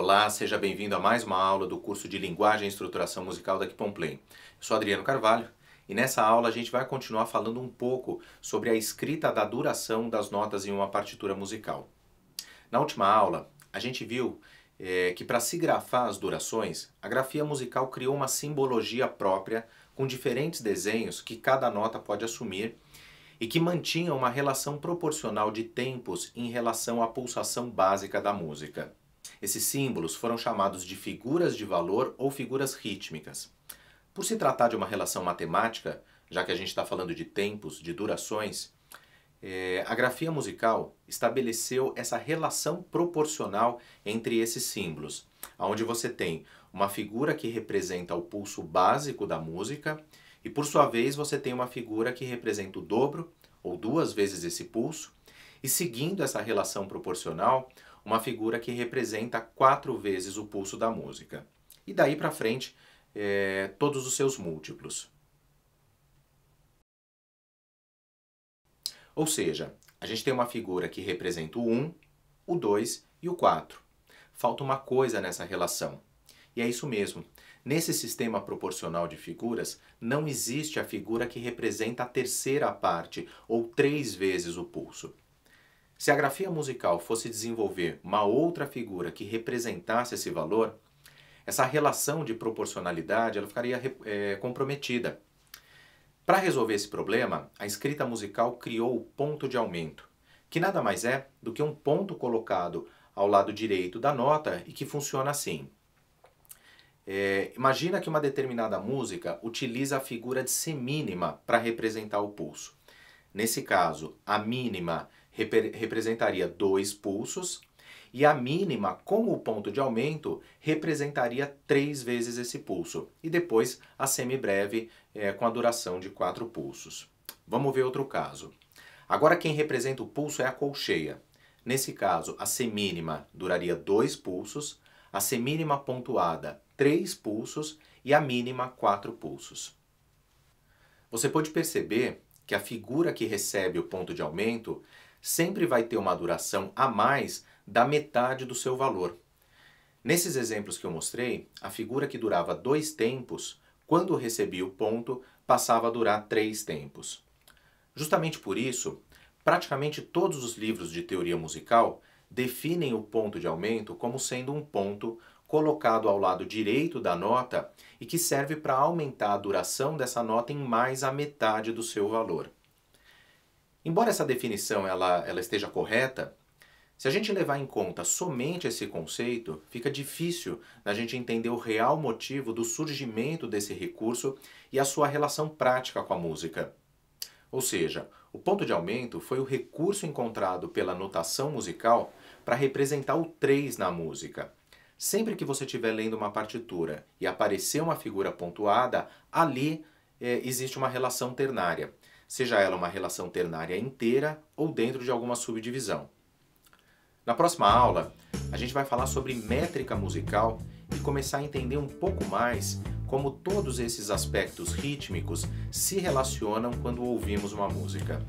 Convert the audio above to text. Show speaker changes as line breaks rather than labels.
Olá, seja bem-vindo a mais uma aula do curso de Linguagem e Estruturação Musical da Kipomplay. Eu sou Adriano Carvalho e nessa aula a gente vai continuar falando um pouco sobre a escrita da duração das notas em uma partitura musical. Na última aula, a gente viu que para se grafar as durações, a grafia musical criou uma simbologia própria com diferentes desenhos que cada nota pode assumir e que mantinham uma relação proporcional de tempos em relação à pulsação básica da música. Esses símbolos foram chamados de figuras de valor ou figuras rítmicas. Por se tratar de uma relação matemática, já que a gente está falando de tempos, de durações, a grafia musical estabeleceu essa relação proporcional entre esses símbolos, onde você tem uma figura que representa o pulso básico da música e, por sua vez, você tem uma figura que representa o dobro ou duas vezes esse pulso e, seguindo essa relação proporcional, uma figura que representa 4 vezes o pulso da música. E daí para frente, todos os seus múltiplos. Ou seja, a gente tem uma figura que representa o 1, o 2 e o 4. Falta uma coisa nessa relação. E é isso mesmo. Nesse sistema proporcional de figuras, não existe a figura que representa a terceira parte, ou 3 vezes o pulso. Se a grafia musical fosse desenvolver uma outra figura que representasse esse valor, essa relação de proporcionalidade ela ficaria comprometida. Para resolver esse problema, a escrita musical criou o ponto de aumento, que nada mais é do que um ponto colocado ao lado direito da nota e que funciona assim. Imagina que uma determinada música utiliza a figura de semínima para representar o pulso. Nesse caso, a mínima representaria 2 pulsos e a mínima, com o ponto de aumento, representaria 3 vezes esse pulso. E depois a semibreve com a duração de 4 pulsos. Vamos ver outro caso. Agora quem representa o pulso é a colcheia. Nesse caso, a semínima duraria 2 pulsos, a semínima pontuada 3 pulsos e a mínima 4 pulsos. Você pode perceber que a figura que recebe o ponto de aumento sempre vai ter uma duração a mais da metade do seu valor. Nesses exemplos que eu mostrei, a figura que durava 2 tempos, quando recebia o ponto, passava a durar 3 tempos. Justamente por isso, praticamente todos os livros de teoria musical definem o ponto de aumento como sendo um ponto colocado ao lado direito da nota e que serve para aumentar a duração dessa nota em mais a metade do seu valor. Embora essa definição ela esteja correta, se a gente levar em conta somente esse conceito, fica difícil da gente entender o real motivo do surgimento desse recurso e a sua relação prática com a música. Ou seja, o ponto de aumento foi o recurso encontrado pela notação musical para representar o 3 na música. Sempre que você estiver lendo uma partitura e aparecer uma figura pontuada, ali existe uma relação ternária. Seja ela uma relação ternária inteira ou dentro de alguma subdivisão. Na próxima aula, a gente vai falar sobre métrica musical e começar a entender um pouco mais como todos esses aspectos rítmicos se relacionam quando ouvimos uma música.